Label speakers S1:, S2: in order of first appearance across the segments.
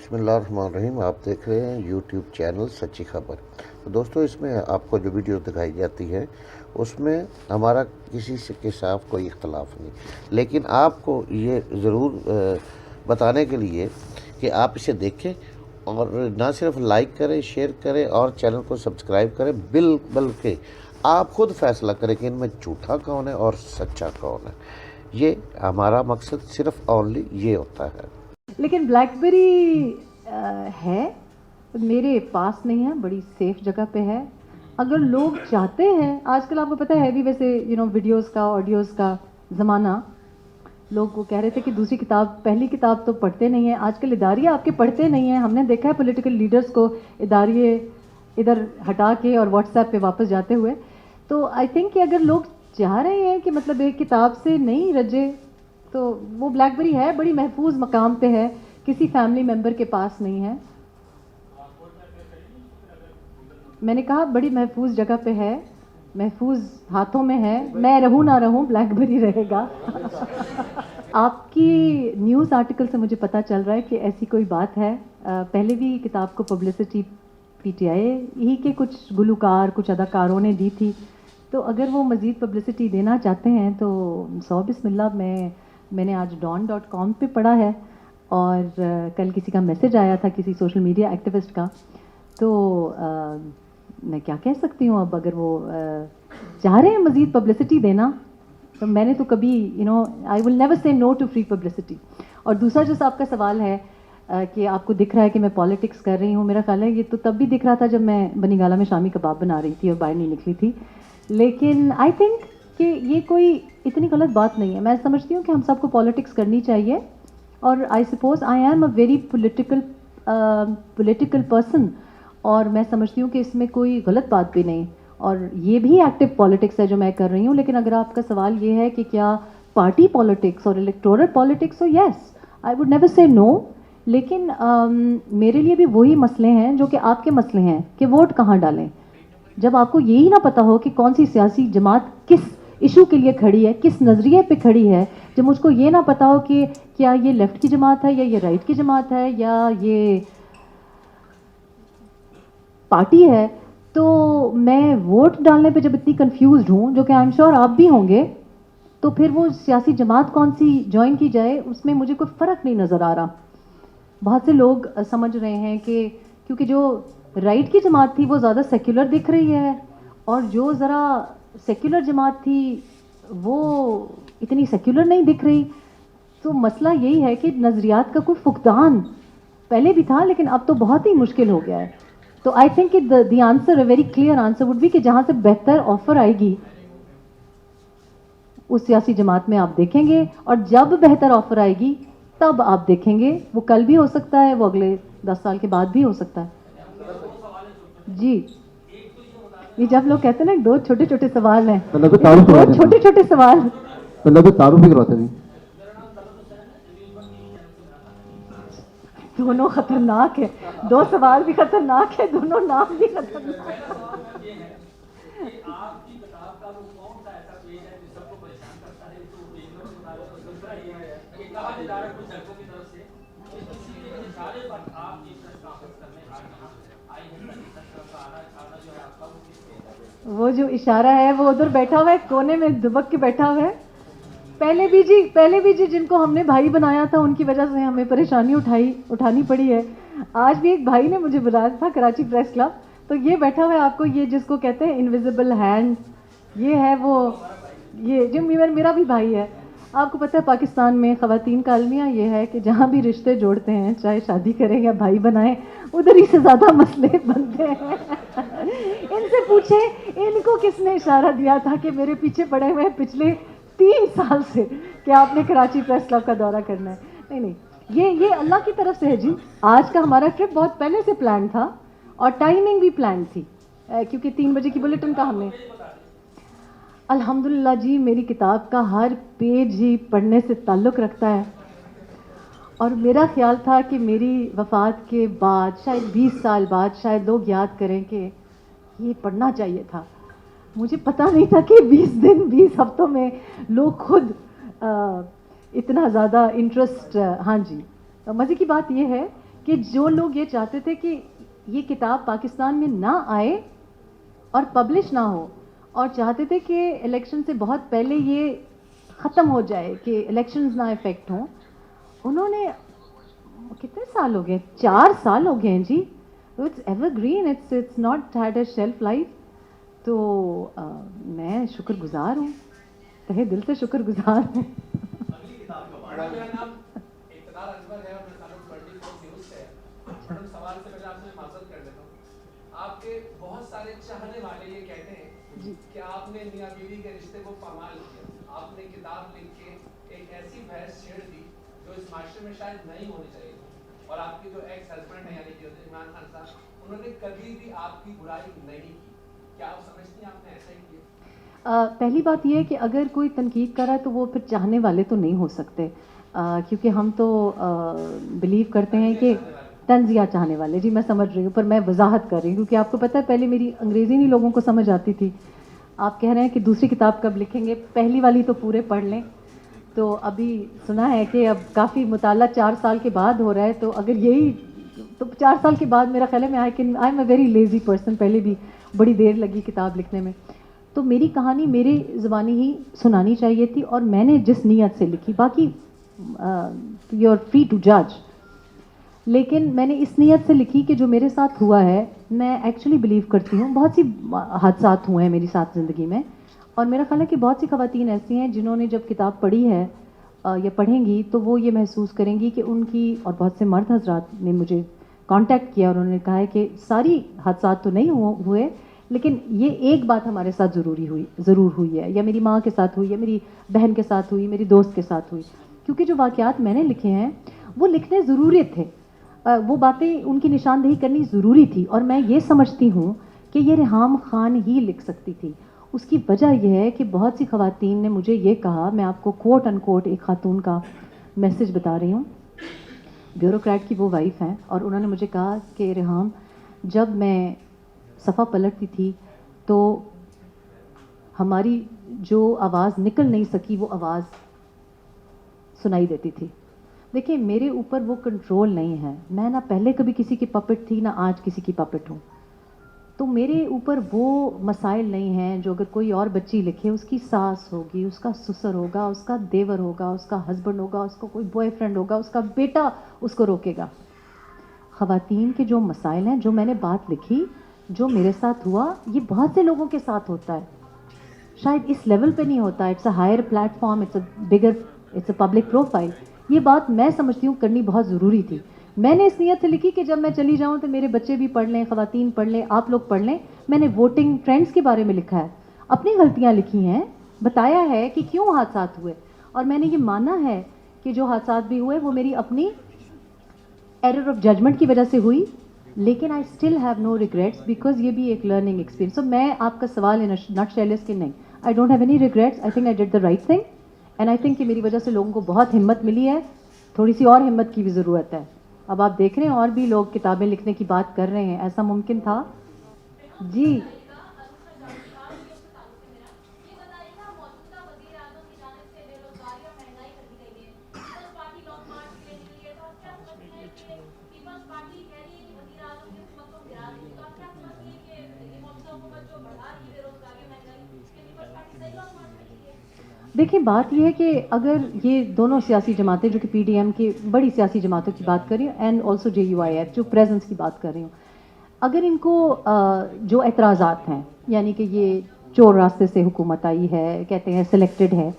S1: بسم اللہ الرحمن الرحیم. آپ دیکھ رہے ہیں یوٹیوب چینل سچی خبر. تو دوستوں, اس میں آپ کو جو ویڈیو دکھائی جاتی ہے اس میں ہمارا کسی سے کے ساتھ کوئی اختلاف نہیں, لیکن آپ کو یہ ضرور بتانے کے لیے کہ آپ اسے دیکھیں اور نہ صرف لائک کریں, شیئر کریں اور چینل کو سبسکرائب کریں, بلکہ آپ خود فیصلہ کریں کہ ان میں جھوٹا کون ہے اور سچا کون ہے. یہ ہمارا مقصد صرف اونلی یہ ہوتا ہے.
S2: لیکن بلیک بیری ہے میرے پاس نہیں ہے, بڑی سیف جگہ پہ ہے. اگر لوگ چاہتے ہیں, آج کل آپ کو پتہ ہے بھی ویسے ویڈیوز کا آڈیوز کا زمانہ, لوگ وہ کہہ رہے تھے کہ دوسری کتاب پہلی کتاب تو پڑھتے نہیں ہیں. آج کل اداریے آپ کے پڑھتے نہیں ہیں. ہم نے دیکھا ہے پولیٹیکل لیڈرز کو اداریے ادھر ہٹا کے اور واٹس ایپ پہ واپس جاتے ہوئے. تو آئی تھنک کہ اگر لوگ چاہ رہے ہیں کہ مطلب ایک کتاب سے نہیں رجے, تو وہ بلیک بیری ہے, بڑی محفوظ مقام پہ ہے, کسی فیملی ممبر کے پاس نہیں ہے. میں نے کہا بڑی محفوظ جگہ پہ ہے, محفوظ ہاتھوں میں ہے. میں رہوں نہ رہوں, بلیک بیری رہے گا. آپ کی نیوز آرٹیکل سے مجھے پتہ چل رہا ہے کہ ایسی کوئی بات ہے. پہلے بھی کتاب کو پبلسٹی پی ٹی آئی ہی کے کچھ گلوکار, کچھ اداکاروں نے دی تھی. تو اگر وہ مزید پبلسٹی دینا چاہتے ہیں تو سو بسم اللہ. میں نے آج don.com پہ پڑھا ہے, اور کل کسی کا میسج آیا تھا کسی سوشل میڈیا ایکٹیوسٹ کا. تو میں کیا کہہ سکتی ہوں اب, اگر وہ چاہ رہے ہیں مزید پبلسٹی دینا, تو میں نے تو کبھی آئی ول نیور سے نو ٹو فری پبلسٹی. اور دوسرا جو آپ کا سوال ہے کہ آپ کو دکھ رہا ہے کہ میں پالیٹکس کر رہی ہوں, میرا خیال ہے یہ تو تب بھی دکھ رہا تھا جب میں بنی گالا میں شامی کباب بنا رہی تھی اور باہر نہیں نکلی تھی. لیکن آئی تھنک کہ یہ کوئی اتنی غلط بات نہیں ہے. میں سمجھتی ہوں کہ ہم سب کو پالیٹکس کرنی چاہیے, اور I suppose I am a very political person, اور میں سمجھتی ہوں کہ اس میں کوئی غلط بات بھی نہیں, اور یہ بھی ایکٹیو پالیٹکس ہے جو میں کر رہی ہوں. لیکن اگر آپ کا سوال یہ ہے کہ کیا پارٹی پالیٹکس اور electoral politics who, yes I would never سے نو. لیکن میرے لیے بھی وہی مسئلے ہیں جو کہ آپ کے مسئلے ہیں کہ ووٹ کہاں ڈالیں. جب آپ کو یہی نہ پتا ہو کہ کون سی سیاسی جماعت کس ایشو کے لیے کھڑی ہے, کس نظریے پہ کھڑی ہے, جب مجھ کو یہ نہ پتا ہو کہ کیا یہ لیفٹ کی جماعت ہے یا یہ رائٹ کی جماعت ہے یا یہ پارٹی ہے, تو میں ووٹ ڈالنے پہ جب اتنی کنفیوزڈ ہوں, جو کہ آئی ایم شیور آپ بھی ہوں گے, تو پھر وہ سیاسی جماعت کون سی جوائن کی جائے اس میں مجھے کوئی فرق نہیں نظر آ رہا. بہت سے لوگ سمجھ رہے ہیں کہ کیونکہ جو رائٹ کی جماعت تھی وہ زیادہ سیکولر دکھ رہی ہے, اور جو ذرا سیکولر جماعت تھی وہ اتنی سیکولر نہیں دکھ رہی. تو مسئلہ یہی ہے کہ نظریات کا کوئی فقدان پہلے بھی تھا, لیکن اب تو بہت ہی مشکل ہو گیا ہے. تو آئی تھنک کہ the answer, a very clear answer would be کہ جہاں سے بہتر آفر آئے گی اس سیاسی جماعت میں آپ دیکھیں گے, اور جب بہتر آفر آئے گی تب آپ دیکھیں گے. وہ کل بھی ہو سکتا ہے, وہ اگلے 10 سال کے بعد بھی ہو سکتا ہے. جی, یہ جب لوگ کہتے ہیں نا دو چھوٹے چھوٹے سوال ہیں, دو چھوٹے چھوٹے سوال
S3: تعارف بھی کرواتے نہیں.
S2: دونوں خطرناک ہے, دو سوال بھی خطرناک ہے, دونوں نام بھی خطرناک. وہ جو اشارہ ہے وہ ادھر بیٹھا ہوا ہے کونے میں دبک کے بیٹھا ہوا ہے. پہلے بھی جی جن کو ہم نے بھائی بنایا تھا ان کی وجہ سے ہمیں پریشانی اٹھانی پڑی ہے. آج بھی ایک بھائی نے مجھے بلایا تھا کراچی پریس کلب, تو یہ بیٹھا ہوا ہے آپ کو, یہ جس کو کہتے ہیں انویزیبل ہینڈ, یہ ہے وہ, یہ جو میرا بھی بھائی ہے. آپ کو پتہ ہے پاکستان میں خواتین کا المیہ یہ ہے کہ جہاں بھی رشتے جوڑتے ہیں, چاہے شادی کریں یا بھائی بنائیں, ادھر ہی سے زیادہ مسئلے بنتے ہیں. ان سے پوچھیں ان کو کس نے اشارہ دیا تھا کہ میرے پیچھے پڑے ہوئے پچھلے 3 سال سے کہ آپ نے کراچی پریس کلب کا دورہ کرنا ہے. نہیں, یہ اللہ کی طرف سے ہے جی. آج کا ہمارا ٹرپ بہت پہلے سے پلان تھا, اور ٹائمنگ بھی پلان تھی, کیونکہ 3 بجے کی بلیٹن کا ہم نے. الحمدللہ جی, میری کتاب کا ہر پیج ہی پڑھنے سے تعلق رکھتا ہے, اور میرا خیال تھا کہ میری وفات کے بعد شاید 20 سال بعد شاید لوگ یاد کریں کہ یہ پڑھنا چاہیے تھا. مجھے پتہ نہیں تھا کہ 20 دن 20 ہفتوں میں لوگ خود اتنا زیادہ انٹرسٹ. ہاں جی, مزے کی بات یہ ہے کہ جو لوگ یہ چاہتے تھے کہ یہ کتاب پاکستان میں نہ آئے اور پبلش نہ ہو اور چاہتے تھے کہ الیکشن سے بہت پہلے یہ ختم ہو جائے کہ الیکشنز نہ افیکٹ ہوں, انہوں نے کتنے سال ہو گئے, 4 سال ہو گئے ہیں جی. It's evergreen, it's not had a shelf life. تو میں شکر گزار ہوں, تہہ دل سے شکر گزار ہوں.
S4: میرا نام اقتدار اکبر ہے اور میں تعلق 24 نیوز سے ہے. میڈم سوال سے پہلے آپ سے معذرت کر دیتا ہوں. آپ کے بہت سارے چاہنے والے یہ کہتے ہیں کہ آپ نے میاں بیوی کے رشتے کو پامال کیا. آپ نے کتاب لکھ کے ایک ایسی بحث چھیڑ دی جو اس معاشرے میں شاید نہیں ہونی چاہیے. اور آپ کے جو ایکس ہسبینڈ ہیں یعنی کہ عمران خان صاحب, انہوں نے کبھی بھی آپ کی برائی نہیں کی. کیا آپ سمجھتی ہیں آپ نے ایسا ہی کیا؟
S2: پہلی بات یہ ہے کہ اگر کوئی تنقید کر رہا ہے تو وہ پھر چاہنے والے تو نہیں ہو سکتے, کیونکہ ہم تو بلیو کرتے ہیں کہ تنزیہ چاہنے والے. جی میں سمجھ رہی ہوں, پر میں وضاحت کر رہی ہوں کیونکہ آپ کو پتہ ہے پہلے میری انگریزی نہیں لوگوں کو سمجھ آتی تھی. آپ کہہ رہے ہیں کہ دوسری کتاب کب لکھیں گے, پہلی والی تو پورے پڑھ لیں. تو ابھی سنا ہے کہ اب کافی مطالعہ 4 سال کے بعد ہو رہا ہے, تو اگر یہی تو 4 سال کے بعد میرا خیال ہے میں I am a very lazy person, پہلے بھی بڑی دیر لگی کتاب لکھنے میں. تو میری کہانی میرے زبانی ہی سنانی چاہیے تھی اور میں نے جس نیت سے لکھی, باقی یو آر فری ٹو جج, لیکن میں نے اس نیت سے لکھی کہ جو میرے ساتھ ہوا ہے, میں ایکچولی بلیو کرتی ہوں بہت سی حادثات ہوئے ہیں میری ساتھ زندگی میں, اور میرا خیال ہے کہ بہت سی خواتین ایسی ہیں جنہوں نے جب کتاب پڑھی ہے یا پڑھیں گی تو وہ یہ محسوس کریں گی کہ ان کی, اور بہت سے مرد حضرات نے مجھے کانٹیکٹ کیا اور انہوں نے کہا ہے کہ ساری حادثات تو نہیں ہوئے لیکن یہ ایک بات ہمارے ساتھ ضرور ہوئی ہے, یا میری ماں کے ساتھ ہوئی, یا میری بہن کے ساتھ ہوئی, میری دوست کے ساتھ ہوئی. کیونکہ جو واقعات میں نے لکھے ہیں وہ لکھنے ضروری تھے, وہ باتیں ان کی نشاندہی کرنی ضروری تھی, اور میں یہ سمجھتی ہوں کہ یہ ریحام خان ہی لکھ سکتی تھی. اس کی وجہ یہ ہے کہ بہت سی خواتین نے مجھے یہ کہا, میں آپ کو کوٹ ان کوٹ ایک خاتون کا میسج بتا رہی ہوں, بیوروکریٹ کی وہ وائف ہیں, اور انہوں نے مجھے کہا کہ ریحام جب میں صفحہ پلٹتی تھی تو ہماری جو آواز نکل نہیں سکی وہ آواز سنائی دیتی تھی. دیکھیں میرے اوپر وہ کنٹرول نہیں ہے, میں نہ پہلے کبھی کسی کی پپٹ تھی نہ آج کسی کی پپٹ ہوں, تو میرے اوپر وہ مسائل نہیں ہیں جو اگر کوئی اور بچی لکھے, اس کی ساس ہوگی, اس کا سسر ہوگا, اس کا دیور ہوگا, اس کا ہسبینڈ ہوگا, اس کو کوئی بوائے فرینڈ ہوگا, اس کا بیٹا اس کو روکے گا. خواتین کے جو مسائل ہیں, جو میں نے بات لکھی, جو میرے ساتھ ہوا, یہ بہت سے لوگوں کے ساتھ ہوتا ہے, شاید اس لیول پہ نہیں ہوتا. It's a higher platform, it's a public profile. یہ بات میں سمجھتی ہوں کرنی بہت ضروری تھی. میں نے اس نیت سے لکھی کہ جب میں چلی جاؤں تو میرے بچے بھی پڑھ لیں, خواتین پڑھ لیں, آپ لوگ پڑھ لیں. میں نے ووٹنگ ٹرینڈز کے بارے میں لکھا ہے, اپنی غلطیاں لکھی ہیں, بتایا ہے کہ کیوں حادثات ہوئے, اور میں نے یہ مانا ہے کہ جو حادثات بھی ہوئے وہ میری اپنی ایرر آف ججمنٹ کی وجہ سے ہوئی, لیکن I still have no regrets because یہ بھی ایک لرننگ ایکسپیرینس. تو میں آپ کا سوال ان نٹ شیل اس کے نہیں, I don't have any regrets. I think I did the right thing, and I think کہ میری وجہ سے لوگوں کو بہت ہمت ملی ہے. تھوڑی سی اور ہمت کی بھی ضرورت ہے. اب آپ دیکھ رہے ہیں اور بھی لوگ کتابیں لکھنے کی بات کر رہے ہیں, ایسا ممکن تھا جی. دیکھیں بات یہ ہے کہ اگر یہ دونوں سیاسی جماعتیں جو کہ پی ڈی ایم کی بڑی سیاسی جماعتوں کی بات کر رہی ہوں, and also J U I F جو پریزنس کی بات کر رہی ہوں, اگر ان کو جو اعتراضات ہیں, یعنی کہ یہ چور راستے سے حکومت آئی ہے, کہتے ہیں سلیکٹڈ ہے,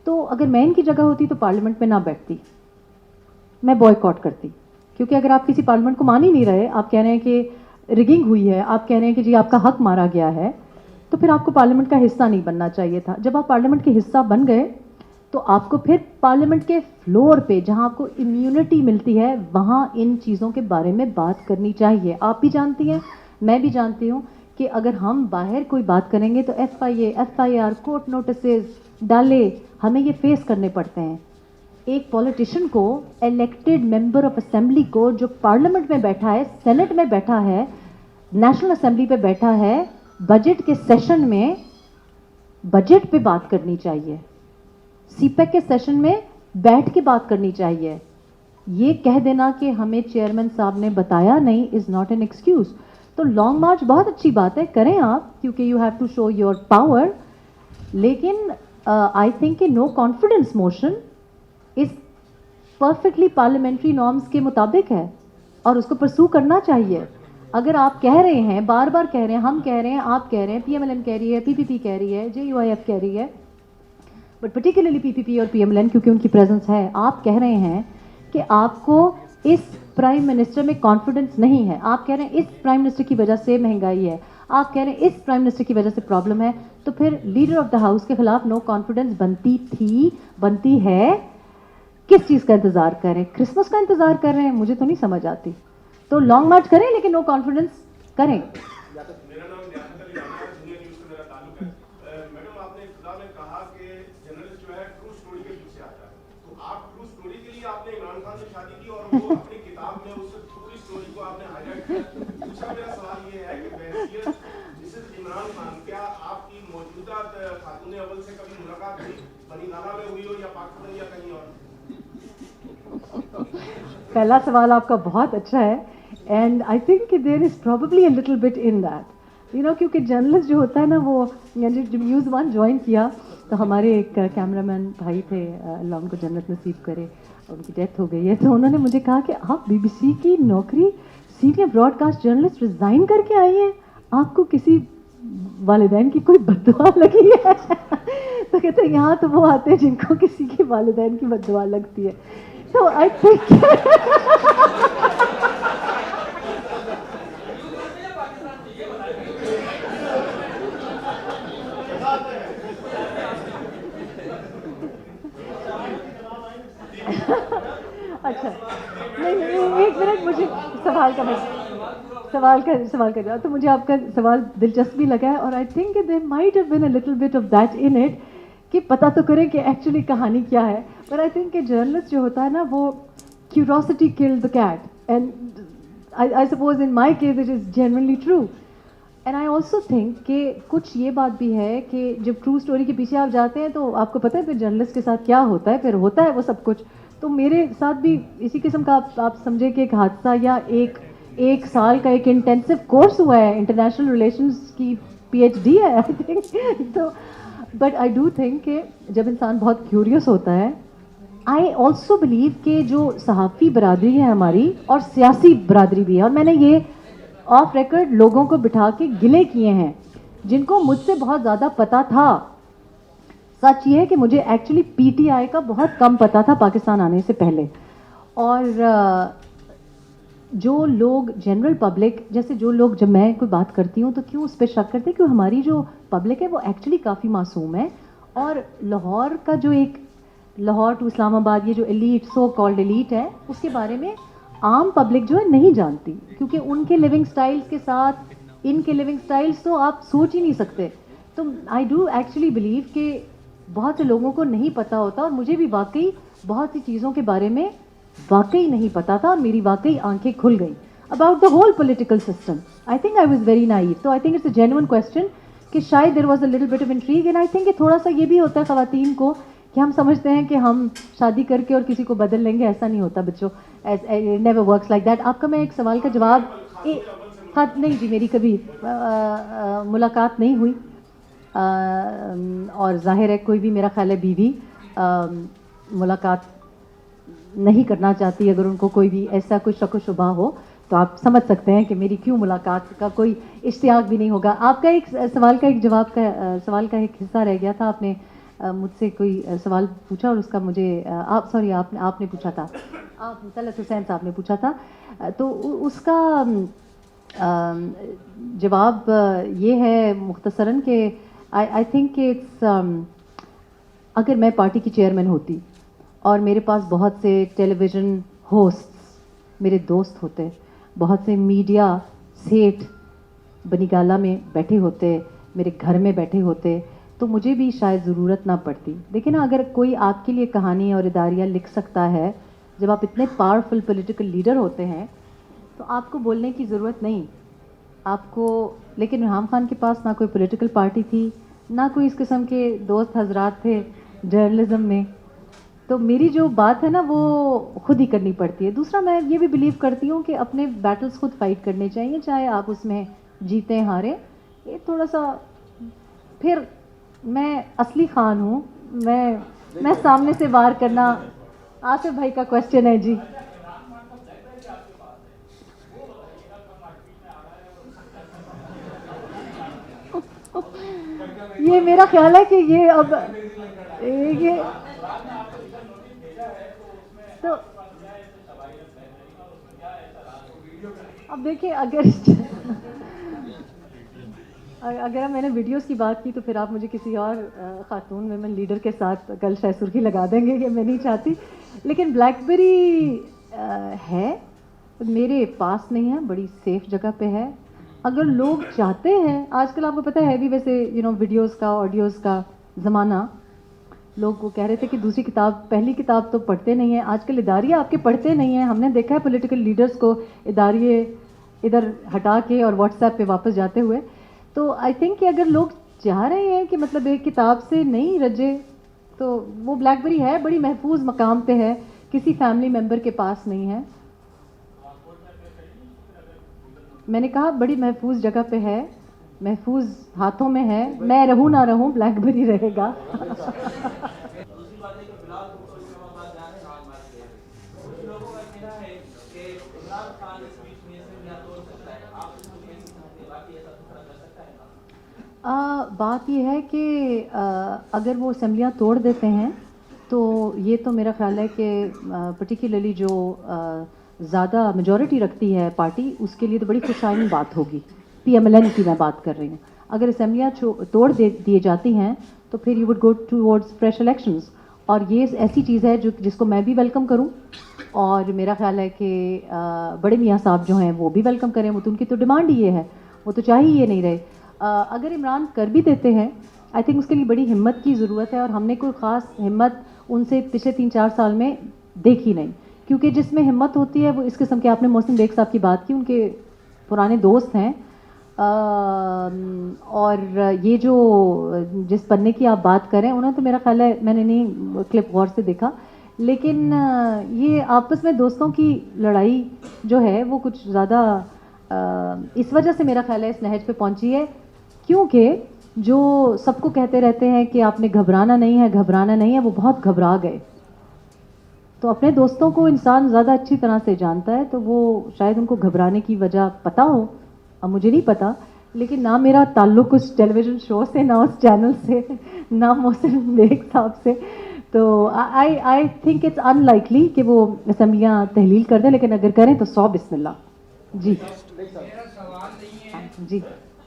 S2: تو اگر میں ان کی جگہ ہوتی تو پارلیمنٹ میں نہ بیٹھتی, میں بوائے کاٹ کرتی. کیونکہ اگر آپ کسی پارلیمنٹ کو مان ہی نہیں رہے, آپ کہہ رہے ہیں کہ رگنگ ہوئی ہے, آپ کہہ رہے ہیں کہ جی آپ کا حق مارا گیا ہے, تو پھر آپ کو پارلیمنٹ کا حصہ نہیں بننا چاہیے تھا. جب آپ پارلیمنٹ کے حصہ بن گئے تو آپ کو پھر پارلیمنٹ کے فلور پہ جہاں آپ کو امیونٹی ملتی ہے وہاں ان چیزوں کے بارے میں بات کرنی چاہیے. آپ بھی جانتی ہیں, میں بھی جانتی ہوں کہ اگر ہم باہر کوئی بات کریں گے تو F I R court notices ڈالے ہمیں یہ فیس کرنے پڑتے ہیں. ایک پولیٹیشین کو, الیکٹڈ ممبر آف اسمبلی کو, جو پارلیمنٹ میں بیٹھا ہے, سینٹ میں بیٹھا ہے, نیشنل اسمبلی پہ بیٹھا ہے, بجٹ کے سیشن میں بجٹ پہ بات کرنی چاہیے, سی پیک کے سیشن میں بیٹھ کے بات کرنی چاہیے. ये कह देना कि हमें चेयरमैन साहब ने बताया नहीं इज़ नॉट एन एक्सक्यूज़. तो लॉन्ग मार्च बहुत अच्छी बात है, करें आप, क्योंकि you have to show your power. लेकिन आई थिंक कि no confidence motion is perfectly parliamentary norms के मुताबिक है और उसको परसू करना चाहिए. अगर आप कह रहे हैं, बार बार कह रहे हैं, हम कह रहे हैं, आप कह रहे हैं, PMLN कह रही है, PPP कह रही है, JUIF कह रही है, बट पर्टिकुलरली PPP और PMLN क्योंकि उनकी प्रेजेंस है, आप कह रहे हैं कि आपको इस प्राइम मिनिस्टर में कॉन्फिडेंस नहीं है. आप कह रहे हैं इस प्राइम मिनिस्टर की वजह से महंगाई है, आप कह रहे हैं इस प्राइम मिनिस्टर की वजह से प्रॉब्लम है. तो फिर लीडर ऑफ द हाउस के खिलाफ नो कॉन्फिडेंस बनती है. किस चीज़ का इंतज़ार कर रहे हैं? क्रिसमस का इंतज़ार कर रहे हैं? मुझे तो नहीं समझ आती. तो लॉन्ग मार्च करें लेकिन नो कॉन्फिडेंस करें.
S5: मेरा नाम ध्यानचंद यादव है, दुनिया न्यूज़ से मेरा ताल्लुक है. मैडम, आपने इब्तिदा में कहा कि जर्नलिस्ट जो है ट्रू स्टोरी के पीछे आता है. तो आप ट्रू स्टोरी के लिए आपने इमरान खान से शादी की और वो अपनी किताब में उस पूरी स्टोरी को आपने हाईलाइट किया. दूसरा मेरा सवाल ये है कि बहसीयत मिसेस इमरान खान, क्या आपकी मौजूदा खातून अव्वल से कभी मुलाकात हुई, बनीगाना में हुई हो या पाकिस्तान या कहीं और?
S2: पहला सवाल आपका बहुत अच्छा है and I think there is probably a little bit in that, you know, क्योंकि जर्नलिस्ट जो होता है ना, वो जब न्यूज़ वन ज्वाइन किया तो हमारे एक कैमरामैन भाई थे, अल्लाह उनको जन्नत नसीब करे, उनकी डेथ हो गई है. तो उन्होंने मुझे कहा कि आप BBC की नौकरी सीनियर ब्रॉडकास्ट जर्नलिस्ट रिज़ाइन करके आई हैं, आपको किसी वालिदैन की कोई बद्दुआ लगी है? तो कहते हैं यहाँ तो वो आते हैं जिनको किसी की वालिदैन की बद्दुआ लगती है. तो आई थिंक अच्छा, नहीं, एक मिनट, मुझे सवाल का जवाब. तो मुझे आपका सवाल दिलचस्प भी लगा है और I think there might have been a little bit of that in it, कि पता तो करें कि एक्चुअली कहानी क्या है. पर आई थिंक कि जर्नलिस्ट जो होता है ना, वो curiosity killed the cat, and I suppose in my case it is genuinely true. And I also think कि कुछ ये बात भी है कि जब ट्रू स्टोरी के पीछे आप जाते हैं तो आपको पता है फिर जर्नलिस्ट के साथ क्या होता है, फिर होता है वो सब कुछ. तो मेरे साथ भी इसी किस्म का आप समझे कि एक हादसा या एक साल का एक इंटेंसिव कोर्स हुआ है, इंटरनेशनल रिलेशंस की PhD है आई थिंक. तो बट आई डू थिंक कि जब इंसान बहुत क्यूरियस होता है, आई ऑल्सो बिलीव कि जो सहाफ़ी बरादरी है हमारी और सियासी बरादरी भी है, और मैंने ये ऑफ रिकॉर्ड लोगों को बिठा के गिले किए हैं जिनको मुझसे बहुत ज़्यादा पता था. सच ये है कि मुझे एक्चुअली PTI का बहुत कम पता था पाकिस्तान आने से पहले. और जो लोग जनरल पब्लिक, जैसे जो लोग, जब मैं कोई बात करती हूँ तो क्यों उस पर शक करते हैं, क्योंकि हमारी जो पब्लिक है वो एक्चुअली काफ़ी मासूम है. और लाहौर का जो एक, लाहौर टू इस्लामाबाद, ये जो एलीट, सो कॉल्ड एलीट है, उसके बारे में आम पब्लिक जो है नहीं जानती, क्योंकि उनके लिविंग स्टाइल्स के साथ इनके लिविंग स्टाइल्स तो आप सोच ही नहीं सकते. तो आई डू एक्चुअली बिलीव कि बहुत से लोगों को नहीं पता होता, और मुझे भी वाकई बहुत सी चीज़ों के बारे में वाकई नहीं पता था और मेरी वाकई आंखें खुल गई about the whole political system. I think I was very naive. तो I think it's a genuine question कि शायद there was a little bit of intrigue, and I think कि थोड़ा सा ये भी होता है ख़वातीन को कि हम समझते हैं कि हम शादी करके और किसी को बदल लेंगे. ऐसा नहीं होता बच्चों, नेवर वर्क्स लाइक दैट. आपका मैं एक सवाल का जवाब, नहीं जी, मेरी कभी मुलाकात नहीं हुई. और जाहिर है कोई भी, मेरा ख्याल है बीवी मुलाकात नहीं करना चाहती. अगर उनको कोई भी ऐसा कोई शक व शुबा हो तो आप समझ सकते हैं कि मेरी क्यों मुलाकात का कोई इश्तियाक भी नहीं होगा. आपका एक सवाल का एक जवाब का सवाल का एक हिस्सा रह गया था. आपने मुझसे कोई सवाल पूछा और उसका मुझे आपने पूछा था, आप तलत हुसैन साहब ने पूछा था. तो उसका जवाब ये है मुख्तसरन कि आई थिंक इट्स, अगर मैं पार्टी की चेयरमैन होती और मेरे पास बहुत से टेलीविज़न होस्ट्स मेरे दोस्त होते, बहुत से मीडिया सेठ बनीगाला में बैठे होते, मेरे घर में बैठे होते, तो मुझे भी शायद ज़रूरत ना पड़ती. देखिए ना, अगर कोई आपके लिए कहानी और इदारिया लिख सकता है, जब आप इतने पावरफुल पॉलिटिकल लीडर होते हैं तो आपको बोलने की ज़रूरत नहीं आपको. लेकिन इमरान खान के पास ना कोई पॉलिटिकल पार्टी थी, ना कोई इस किस्म के दोस्त हजरात थे जर्नलिज्म में. تو میری جو بات ہے نا وہ خود ہی کرنی پڑتی ہے. دوسرا میں یہ بھی بلیو کرتی ہوں کہ اپنے بیٹلز خود فائٹ کرنے چاہیے, چاہے آپ اس میں جیتیں ہاریں. یہ تھوڑا سا پھر میں اصلی خان ہوں, میں سامنے سے وار کرنا. آصف بھائی کا کوشچن ہے جی. یہ میرا خیال ہے کہ یہ اب یہ تو اب دیکھیں, اگر میں نے ویڈیوز کی بات کی تو پھر آپ مجھے کسی اور خاتون ویمن لیڈر کے ساتھ کل شاید سرخی لگا دیں گے, کہ میں نہیں چاہتی. لیکن بلیک بیری ہے, میرے پاس نہیں ہے, بڑی سیف جگہ پہ ہے. اگر لوگ چاہتے ہیں, آج کل آپ کو پتہ ہے بھی ویسے ویڈیوز کا آڈیوز کا زمانہ. لوگ وہ کہہ رہے تھے کہ دوسری کتاب, پہلی کتاب تو پڑھتے نہیں ہیں. آج کل اداریے آپ کے پڑھتے نہیں ہیں. ہم نے دیکھا ہے پولیٹیکل لیڈرز کو اداریے ادھر ہٹا کے اور واٹس ایپ پہ واپس جاتے ہوئے. تو آئی تھنک کہ اگر لوگ چاہ رہے ہیں کہ مطلب ایک کتاب سے نہیں رجے, تو وہ بلیک بیری ہے, بڑی محفوظ مقام پہ ہے, کسی فیملی ممبر کے پاس نہیں ہے. میں نے کہا بڑی محفوظ جگہ پہ ہے, محفوظ ہاتھوں میں ہے. میں رہوں نہ رہوں, بلیک بیری رہے گا.
S6: دوسری بات ہے کہ فی الحال کچھ بات جا رہے ہیں آج بات ہے کچھ لوگوں کا کہنا ہے کہ عمران خان اس بیچ میں سے یا توڑ سکتا ہے. آپ اس کو کیسے سمجھتے ہیں, باقی ایسا دوسرا کر سکتا ہے؟
S2: بات یہ ہے کہ اگر وہ اسمبلیاں توڑ دیتے ہیں تو یہ تو میرا خیال ہے کہ پرٹیکولرلی جو زیادہ میجورٹی رکھتی ہے پارٹی, اس کے لیے تو بڑی خوشائن بات ہوگی. PMLN کی میں بات کر رہی ہوں. اگر اسمبلیاں توڑ دیے جاتی ہیں تو پھر you would go towards fresh elections, اور یہ ایسی چیز ہے جس کو میں بھی ویلکم کروں, اور میرا خیال ہے کہ بڑے میاں صاحب جو ہیں وہ بھی ویلکم کریں. وہ تو ان کی تو ڈیمانڈ ہی یہ ہے, وہ تو چاہیے یہ نہیں رہے. اگر عمران کر بھی دیتے ہیں, آئی تھنک اس کے لیے بڑی ہمت کی ضرورت ہے, اور ہم نے کوئی خاص ہمت ان سے پچھلے 3-4 سال میں دیکھی نہیں. کیونکہ جس میں ہمت ہوتی ہے وہ اس قسم کے, آپ نے محسن بیگ صاحب کی بات کی, ان کے پرانے دوست ہیں. اور یہ جو جس پنے کی آپ بات کریں, انہوں نے تو میرا خیال ہے, میں نے نہیں کلپ غور سے دیکھا, لیکن یہ آپس میں دوستوں کی لڑائی جو ہے وہ کچھ زیادہ اس وجہ سے میرا خیال ہے اس نہج پہ پہنچی ہے, کیونکہ جو سب کو کہتے رہتے ہیں کہ آپ نے گھبرانا نہیں ہے, گھبرانا نہیں ہے, وہ بہت گھبرا گئے. تو اپنے دوستوں کو انسان زیادہ اچھی طرح سے جانتا ہے, تو وہ شاید ان کو گھبرانے کی وجہ پتہ ہو, اب مجھے نہیں پتا. لیکن نہ میرا تعلق اس ٹیلی ویژن شو سے, نہ اس چینل سے, نہ محسن بیگ صاحب سے. تو I think it's unlikely کہ وہ اسمبلیاں تحلیل کر دیں, لیکن اگر کریں تو 100 بسم اللہ. جی
S4: میرا سوال نہیں ہے
S2: جی,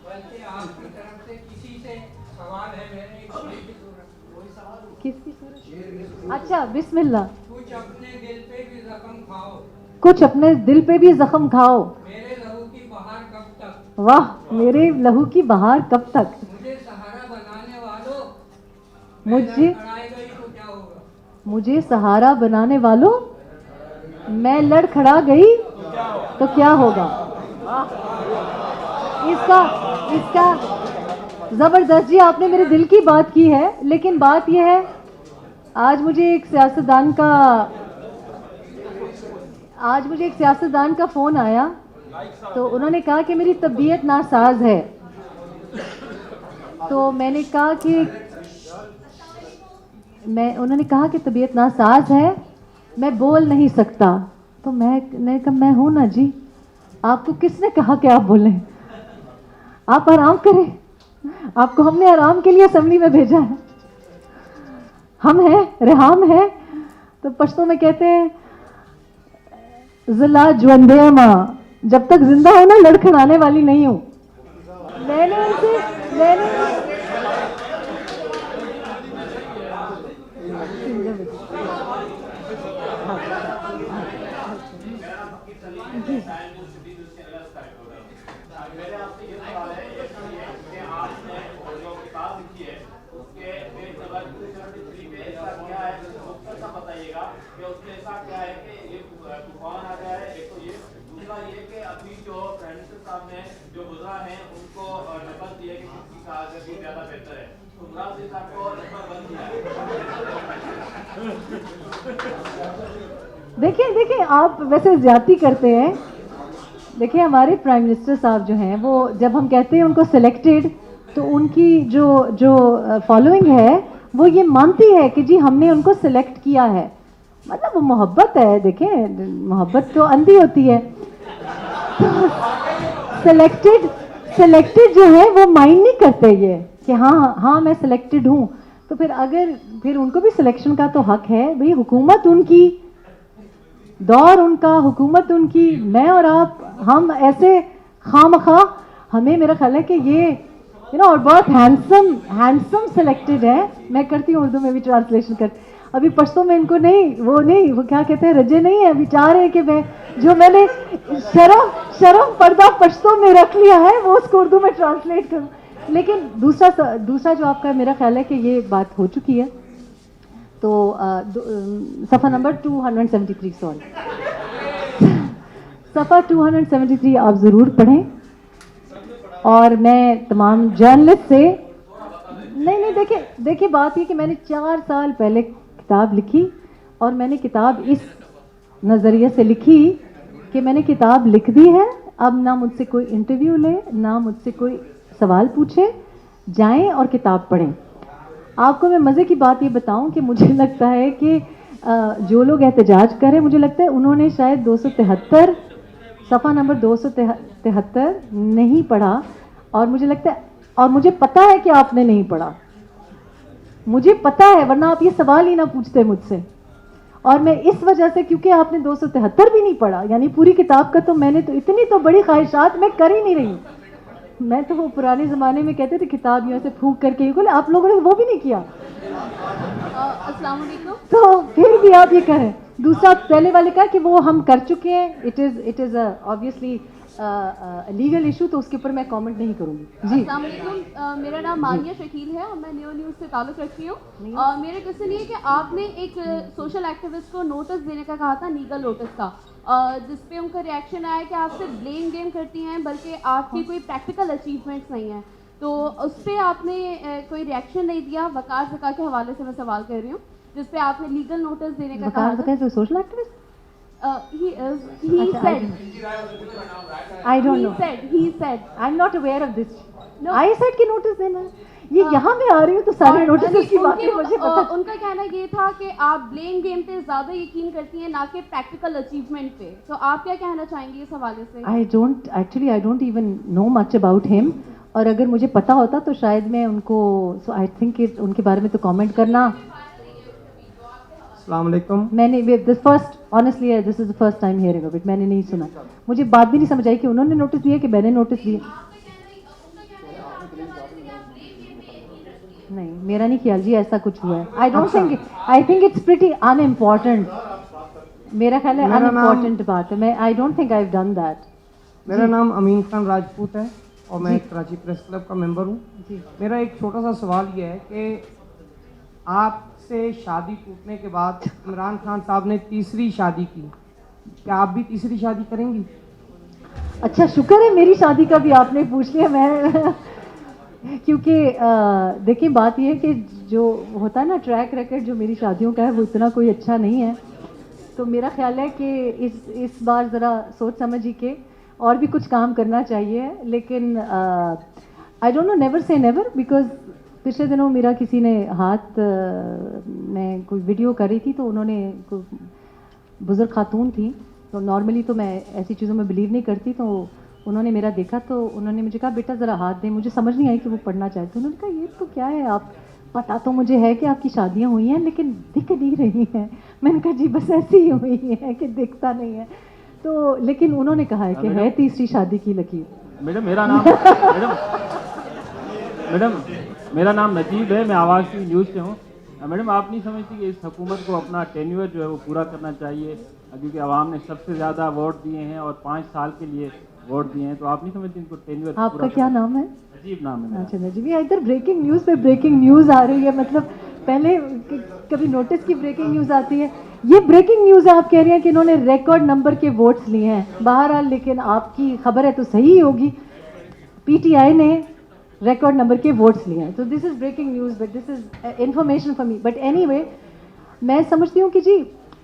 S4: بلکہ آپ کی طرف سے کسی سے سوال ہے. میں نے ایک شعر کی صورت وہی سوال
S2: کس کی صورت؟ اچھا بسم اللہ.
S4: کچھ اپنے دل پہ بھی زخم کھاؤ,
S2: کچھ اپنے دل پہ بھی زخم کھاؤ,
S4: میرے لہو کی بہار کب تک,
S2: واہ میرے لہو کی بہار کب تک,
S4: مجھے سہارا بنانے والوں,
S2: مجھے
S4: لڑائی گئی تو کیا ہوگا,
S2: مجھے سہارا بنانے والوں, میں لڑ کھڑا گئی تو کیا ہوگا. اس کا زبردست جی, آپ نے میرے دل کی بات کی ہے. لیکن بات یہ ہے, آج مجھے ایک سیاستدان کا فون آیا, تو انہوں نے کہا کہ میری طبیعت ناساز ہے. تو میں نے کہا کہ انہوں نے کہا کہ طبیعت ناساز ہے, میں بول نہیں سکتا. تو میں نے کہا میں ہوں نا جی, آپ کو کس نے کہا کہ آپ بولیں, آپ آرام کریں, آپ کو ہم نے آرام کے لیے اسمبلی میں بھیجا ہے. ہم ہیں, رحام ہے. تو پشتوں میں کہتے ہیں ضلع جوندے ماں, جب تک زندہ ہو نا لڑکھڑانے والی نہیں ہوں. میں نے ان سے
S6: میرے آپ سے یہ سوال ہے کہ آپ نے جو کتاب لکھی ہے اس کے پیج نمبر 273 پہ ایسا کیا ہے, مختصر سا بتائیے گا کہ اس میں ایسا کیا ہے کہ یہ طوفان آ گیا ہے. ایک تو یہ, دوسرا یہ کہ ابھی جو پرائم منسٹر صاحب نے جو گزرا ہیں ان کو نقل دی ہے کہ کس کی کارکردگی زیادہ بہتر ہے. इमरान से साहब को इस पर बंद किया है।
S2: देखिए आप वैसे ज्यादती करते हैं। देखिए हमारे प्राइम मिनिस्टर साहब जो हैं वो जब हम कहते हैं उनको सिलेक्टेड, तो उनकी जो फॉलोइंग है वो ये मानती है कि जी हमने उनको सिलेक्ट किया है, मतलब वो मोहब्बत है। देखें मोहब्बत तो अंधी होती है। सिलेक्टेड जो है वो माइंड नहीं करते ये कि हाँ मैं सिलेक्टेड हूँ। तो फिर उनको भी सिलेक्शन का तो हक है भाई। हुकूमत उनकी, दौर उनका, हुकूमत उनकी, मैं और आप हम ऐसे खामखा, हमें मेरा ख्याल है कि ये और बहुत हैंडसम सिलेक्टेड है। मैं करती हूँ उर्दू में भी ट्रांसलेशन कर, अभी पश्तो में इनको वो क्या कहते हैं, रजे नहीं है, विचार है कि मैं जो मैंने शर्म पर्दा पश्तो में रख लिया है वो उसको उर्दू में ट्रांसलेट करूँ। लेकिन दूसरा जो आपका, मेरा ख्याल है कि ये बात हो चुकी है। तो सफ़ा नंबर 273, सॉरी सफ़ा 273 आप ज़रूर पढ़ें। और मैं तमाम जर्नलिस्ट से नहीं देखिए बात ये कि मैंने 4 साल पहले किताब लिखी, और मैंने किताब इस नज़रिए से लिखी कि मैंने किताब लिख दी है, अब ना मुझसे कोई इंटरव्यू ले, ना मुझसे कोई सवाल पूछे, जाएं और किताब पढ़ें। आपको मैं मज़े की बात ये बताऊं कि मुझे लगता है कि जो लोग एहतजाज करें, मुझे लगता है उन्होंने शायद 273 सफ़ा नंबर 273 नहीं पढ़ा। और मुझे लगता है, और मुझे पता है कि आपने नहीं पढ़ा, मुझे पता है, वरना आप ये सवाल ही ना पूछते मुझसे। और मैं इस वजह से, क्योंकि आपने 273 भी नहीं पढ़ा, यानी पूरी किताब का, तो मैंने तो इतनी तो बड़ी ख्वाहिशात मैं कर ही नहीं रही हूँ। मैं तो वो पुराने ज़माने में कहते थे किताब यूँ से फूंक करके यूँ, आप लोगों ने वो भी नहीं किया।
S7: अस्सलाम वालेकुम।
S2: तो फिर भी आप ये करें। दूसरा, पहले वाले का कि वो हम कर चुके हैं, it is obviously legal issue, तो उसके ऊपर मैं कमेंट नहीं करूँगी जी।
S7: अस्सलाम वालेकुम, मेरा नाम मानिया शकील है और मैं न्यू न्यूज़ से ताल्लुक़ रखती हूँ। मेरा क्वेश्चन ये है कि आपने एक सोशल एक्टिविस्ट को नोटिस देने का कहा था, लीगल नोटिस का, जिस पे उनका रिएक्शन आया कि आप सिर्फ ब्लेम गेम करती हैं, बल्कि आपकी कोई प्रैक्टिकल अचीवमेंट्स नहीं हैं। तो उस पर आपने कोई रिएक्शन नहीं दिया। वकार ज़का के हवाले से मैं सवाल कर रही हूँ, जिस पे आपने लीगल नोटिस देने का कहा था।
S2: Social activist,
S7: he said,
S2: I don't know.
S7: he said
S2: I'm not aware of this.
S7: No.
S2: I said कि नोटिस देना है, ये यहाँ मैं आ रही हूँ तो सारे नोटिस की बातें मुझे पता।
S7: उनका कहना ये था कि आप ब्लेम गेम पे ज़्यादा यकीन करती हैं, ना कि प्रैक्टिकल अचीवमेंट पे। तो आप क्या कहना चाहेंगी इस हवाले से?
S2: I don't even know much about him, और अगर मुझे पता होता तो शायद मैं उनको, so I think उनके बारे में तो कमेंट करना।
S3: अस्सलाम वालेकुम।
S2: मैंने honestly this is the first time hearing of it, मैंने नहीं सुना। मुझे बात भी नहीं समझ आई कि उन्होंने नोटिस दिया कि मैंने नोटिस दिया। नहीं, मेरा नहीं ख्याल जी ऐसा कुछ हुआ है। आई थिंक इट्स प्रीटी अनइम्पॉर्टेंट। मेरा ख्याल है अनइम्पॉर्टेंट बात है। मैं आई don't think I have done that.
S8: मेरा नाम अमीन खान राजपूत है और मैं कराची प्रेस क्लब का मेंबर हूँ। मेरा एक छोटा सा सवाल ये है कि आपसे शादी टूटने के बाद इमरान खान साहब ने तीसरी शादी की, क्या आप भी तीसरी शादी करेंगी?
S2: अच्छा, शुक्र है मेरी शादी का भी आपने पूछ लिया। मैं क्योंकि देखिए बात ये है कि जो होता है ना ट्रैक रिकॉर्ड जो मेरी शादियों का है वो इतना कोई अच्छा नहीं है। तो मेरा ख्याल है कि इस बार ज़रा सोच समझ ही के और भी कुछ काम करना चाहिए। लेकिन I don't know, never say never, because पिछले दिनों मेरा किसी ने हाथ मैं कोई वीडियो कर रही थी तो उन्होंने, बुज़ुर्ग खातून थी, तो नॉर्मली तो मैं ऐसी चीज़ों में बिलीव नहीं करती, तो उन्होंने मेरा देखा तो उन्होंने मुझे कहा बेटा ज़रा हाथ दें। मुझे समझ नहीं आई कि वो पढ़ना चाहते। तो उन्होंने कहा ये तो क्या है, आप पता तो मुझे है कि आपकी शादियाँ हुई हैं लेकिन दिख नहीं रही हैं। मैंने कहा जी बस ऐसी ही हुई है कि दिखता नहीं है। तो लेकिन उन्होंने कहा है कि है तीसरी शादी की लकीर।
S9: मैडम मेरा नाम नजीब है, मैं आवाज़ की न्यूज़ से हूँ। मैडम आप नहीं समझती कि इस हुकूमत को अपना टेन्योर जो है वो पूरा करना चाहिए, क्योंकि आवाम ने सबसे ज़्यादा वोट दिए हैं और 5 साल के लिए वोट दिए हैं, तो आप नहीं समझती इनको टेन्योर?
S2: आपका क्या नाम है?
S9: नजीब नाम है।
S2: अच्छा नजीब, इधर ब्रेकिंग न्यूज़ पे ब्रेकिंग न्यूज़ आ रही है। मतलब पहले कभी नोटिस की ब्रेकिंग न्यूज़ आती है, ये ब्रेकिंग न्यूज़ है। आप कह रही हैं कि इन्होंने रिकॉर्ड नंबर के वोट्स लिए हैं। बहरहाल लेकिन आपकी खबर है तो सही होगी। पीटीआई ने रिकॉर्ड नंबर के वोट्स लिए हैं. तो this is breaking news, but this is information for me. But anyway, मैं समझती हूँ कि जी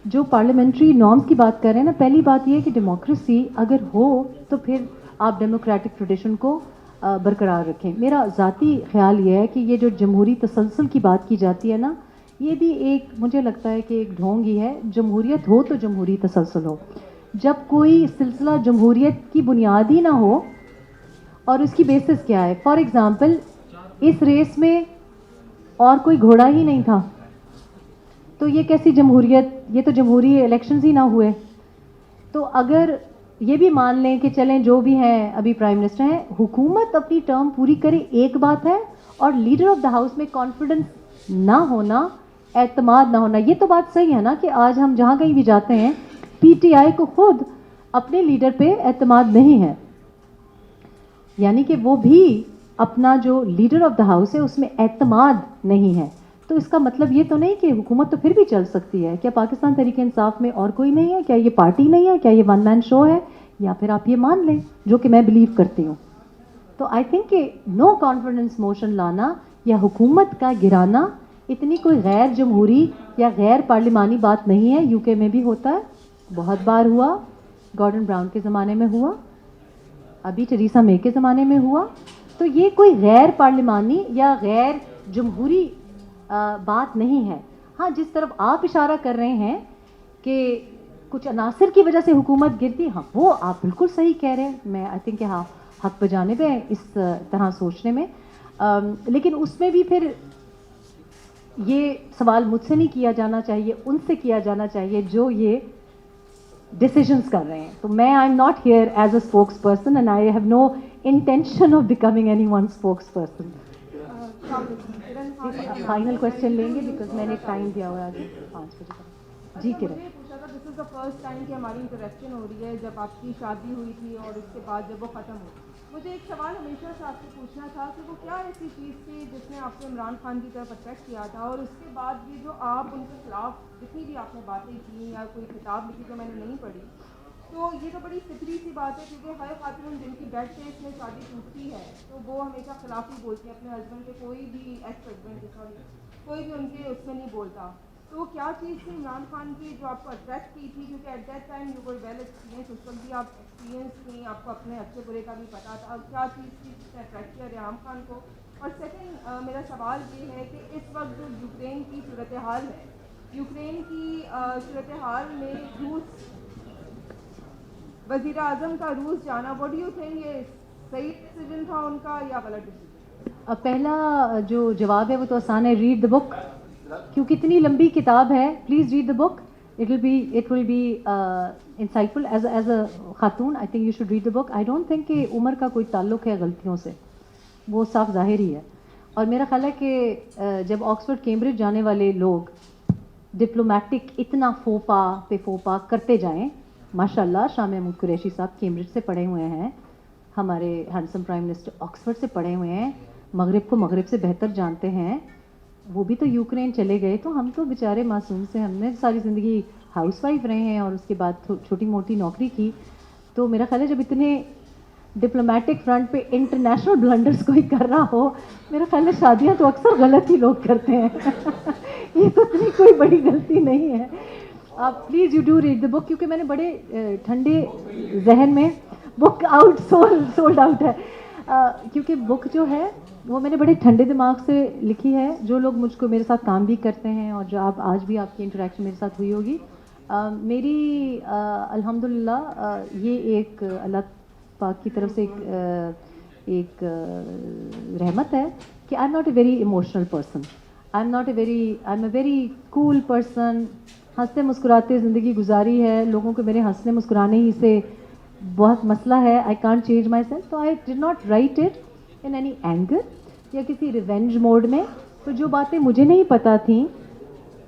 S2: जो पार्लियामेंट्री नॉर्म्स की बात कर रहे हैं ना, पहली बात ये है कि डेमोक्रेसी अगर हो तो फिर आप डेमोक्रेटिक ट्रेडिशन को बरकरार रखें. मेरा ज़ाती ख्याल ये है कि ये जो जमहूरी तसलसल की बात की जाती है ना, ये भी एक, मुझे लगता है कि एक ढोंग ही है. जमहूरियत हो तो जमहूरी तसलसल हो. जब कोई सिलसिला जमहूरियत की बुनियाद ही ना हो, और उसकी बेसिस क्या है? फॉर एग्ज़ाम्पल, इस रेस में और कोई घोड़ा ही नहीं था, तो ये कैसी जमहूरियत? ये तो जमहूरी इलेक्शंस ही ना हुए. तो अगर ये भी मान लें कि चलें जो भी हैं अभी प्राइम मिनिस्टर हैं, हुकूमत अपनी टर्म पूरी करे एक बात है, और लीडर ऑफ द हाउस में कॉन्फिडेंस ना होना, एतमाद ना होना, ये तो बात सही है ना कि आज हम जहाँ कहीं भी जाते हैं पीटीआई को खुद अपने लीडर पे एतमाद नहीं है, यानी कि वो भी अपना जो लीडर ऑफ द हाउस है उसमें एतमाद नहीं है. तो इसका मतलब ये तो नहीं कि हुकूमत तो फिर भी चल सकती है. क्या पाकिस्तान तहरीक इंसाफ में और कोई नहीं है? क्या ये पार्टी नहीं है? क्या ये वन मैन शो है? या फिर आप ये मान लें, जो कि मैं बिलीव करती हूँ. तो आई थिंक कि नो कॉन्फिडेंस मोशन लाना या हुकूमत का गिराना इतनी कोई गैर जमहूरी या गैर पार्लिमानी बात नहीं है. यूके में भी होता है, बहुत बार हुआ, गॉर्डन ब्राउन के ज़माने में हुआ, अभी टेरेसा मे के ज़माने में हुआ. तो ये कोई गैर पार्लिमानी या गैर जमहूरी बात नहीं है. हाँ, जिस तरफ आप इशारा कर रहे हैं कि कुछ अनासर की वजह से हुकूमत गिरती, हाँ वो आप बिल्कुल सही कह रहे हैं. मैं आई थिंक हाँ हक बजाने पे इस तरह सोचने में. लेकिन उसमें भी फिर ये सवाल मुझसे नहीं किया जाना चाहिए, उनसे किया जाना चाहिए जो ये डिसीजंस कर रहे हैं. तो मैं I am not here as a spokesperson and I have no intention of becoming any one spokesperson. Final question लेंगे बिकॉज मैंने टाइम दिया हुआ है आगे 5 बजे तक. जी किरण.
S10: पूछा था, this is the first time कि हमारी इंटरेक्शन हो रही है जब आपकी शादी हुई थी और उसके बाद जब वो ख़त्म हुई. मुझे एक सवाल हमेशा से आपसे पूछना था कि वो क्या ऐसी चीज़ थी जिसने आपको इमरान खान की तरफ अट्रैक्ट किया था, और उसके बाद भी जो आप उनके खिलाफ जितनी भी आपने बातें की या कोई किताब लिखी जो मैंने नहीं पढ़ी, तो ये तो बड़ी फितरी सी बात है क्योंकि हर खातून जिनकी बेड फेस में शादी टूटती है तो वो हमेशा खिलाफ ही बोलती है अपने हस्बैंड के. कोई भी एक्स हस्बैंड के, सॉरी, कोई भी उनके उसमें नहीं बोलता. तो वो क्या चीज़ थी इमरान खान की जो आपको अट्रैक्ट की थी? क्योंकि at that time you were well experience, उस वक्त भी आप एक्सपीरियंस थी, आपको अपने अच्छे बुरे का भी पता था. क्या चीज़ थी जिसने अट्रैक्ट किया रियाम खान को? और सेकेंड मेरा सवाल ये है कि इस वक्त जो यूक्रेन की सूरत हाल है, यूक्रेन की सूरत हाल में रूस, वज़ीर आज़म का रूस जाना, व्हाट डू यू थिंक, ये सही डिसीजन था उनका या गलत डिसीजन?
S2: अब पहला जो जवाब है वो तो आसान है, रीड द बुक. क्योंकि इतनी लंबी किताब है, please read the book. It will be insightful as a खातून. I think you should read the book. I don't think कि उम्र का कोई ताल्लुक है गलतियों से, वो साफ ज़ाहिर ही है. और मेरा ख्याल है कि जब ऑक्सफोर्ड कैम्ब्रिज जाने वाले लोग डिप्लोमेटिक इतना फोपा करते जाएं, माशाल्लाह शाह महमूद कुरैशी साहब कैम्ब्रिज से पढ़े हुए हैं, हमारे हैंडसम प्राइम मिनिस्टर ऑक्सफोर्ड से पढ़े हुए हैं, मगरिब को मगरिब से बेहतर जानते हैं. वो भी तो यूक्रेन चले गए, तो हम तो बेचारे मासूम से, हमने सारी ज़िंदगी हाउसवाइफ रहे हैं और उसके बाद छोटी मोटी नौकरी की. तो मेरा ख्याल है जब इतने डिप्लोमेटिक फ्रंट पे इंटरनेशनल ब्लंडर्स कोई कर रहा हो, मेरा ख्याल है शादियाँ तो अक्सर गलत ही लोग करते हैं. ये तो इतनी कोई बड़ी गलती नहीं है. आप please you do read the book. क्योंकि मैंने बड़े ठंडे जहन में, बुक आउट सोल्ड आउट है, क्योंकि बुक जो है वो मैंने बड़े ठंडे दिमाग से लिखी है. जो लोग मुझको मेरे साथ काम भी करते हैं और जो आप आज भी आपकी इंटरेक्शन मेरे साथ हुई होगी, मेरी अल्हम्दुलिल्लाह ये एक अल्लाह पाक की तरफ से एक रहमत है कि आई am not a very emotional person. I am a very cool person. हंसते मुस्कुराते ज़िंदगी गुजारी है, लोगों को मेरे हंसने मुस्कुराने ही से बहुत मसला है. I can't change myself. तो I did not write it in any anger या किसी रिवेंज मोड में. तो जो बातें मुझे नहीं पता थी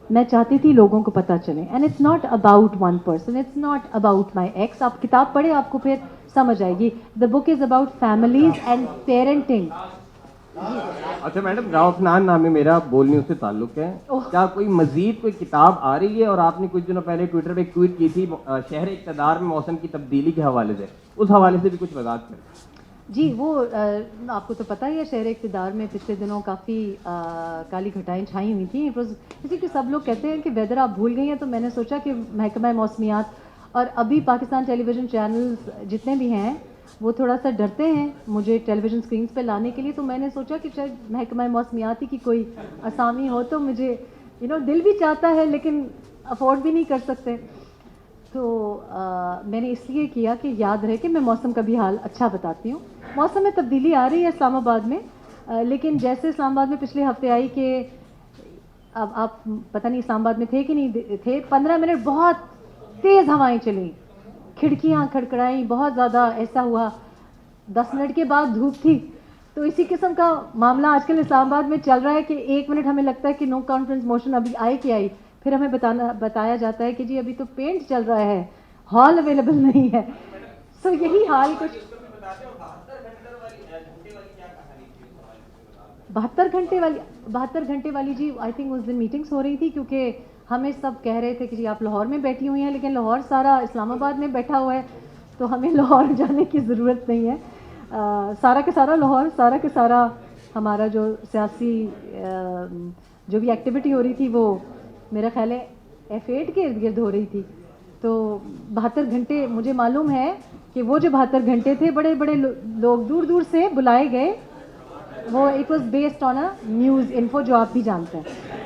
S2: मैं चाहती थी लोगों को पता चले. And it's not about one person, it's not about my x. आप किताब पढ़े, आपको फिर समझ आएगी. The book is about families and parenting.
S3: अच्छा मैडम, रावफनान नाम है मेरा, बोलने उससे ताल्लुक है. क्या कोई मजीद कोई किताब आ रही है? और आपने कुछ दिनों पहले ट्विटर पे एक ट्वीट की थी शहर इक़्तिदार में मौसम की तब्दीली के हवाले से, उस हवाले से भी कुछ वज़ाहत करें.
S2: جی وہ آپ کو تو پتہ ہی ہے شہر اقتدار میں پچھلے دنوں کافی کالی گھٹائیں چھائی ہوئی تھیں. اسی کہ سب لوگ کہتے ہیں کہ ویدر آپ بھول گئی ہیں, تو میں نے سوچا کہ محکمہ موسمیات اور ابھی پاکستان ٹیلی ویژن چینلز جتنے بھی ہیں وہ تھوڑا سا ڈرتے ہیں مجھے ٹیلی ویژن اسکرینس پہ لانے کے لیے, تو میں نے سوچا کہ شاید محکمہ موسمیات ہی کی کوئی اسامی ہو تو مجھے دل بھی چاہتا ہے لیکن افورڈ بھی نہیں کر سکتے. تو میں نے اس لیے کیا کہ یاد رہے کہ میں موسم کا بھی حال اچھا بتاتی ہوں. موسم میں تبدیلی آ رہی ہے اسلام آباد میں, لیکن جیسے اسلام آباد میں پچھلے ہفتے آئی کہ اب آپ پتہ نہیں اسلام آباد میں تھے کہ نہیں تھے, 15 منٹ بہت تیز ہوائیں چلیں, کھڑکیاں کھڑکھڑائیں, بہت زیادہ ایسا ہوا. 10 منٹ کے بعد دھوپ تھی. تو اسی قسم کا معاملہ آج کل اسلام آباد میں چل رہا ہے کہ 1 منٹ ہمیں لگتا ہے کہ نو کانفرنس موشن ابھی آئے کہ آئی, پھر ہمیں بتایا جاتا ہے کہ جی ابھی تو پینٹ چل رہا ہے, ہال اویلیبل نہیں ہے. سو یہی حال کچھ 72 گھنٹے والی جی I think us then meetings ہو رہی تھی, کیونکہ ہمیں سب کہہ رہے تھے کہ جی آپ لاہور میں بیٹھی ہوئی ہیں, لیکن لاہور سارا اسلام آباد میں بیٹھا ہوا ہے تو ہمیں لاہور جانے کی ضرورت نہیں ہے. سارا کا سارا لاہور, سارا کا سارا ہمارا جو سیاسی جو بھی ایکٹیویٹی ہو رہی تھی وہ میرا خیال ہے F8 کے ارد گرد ہو رہی تھی. تو 72 گھنٹے مجھے معلوم ہے کہ وہ جو 72 گھنٹے تھے بڑے بڑے لوگ دور دور سے بلائے گئے, وہ it was based on a news info جو آپ بھی جانتے ہیں.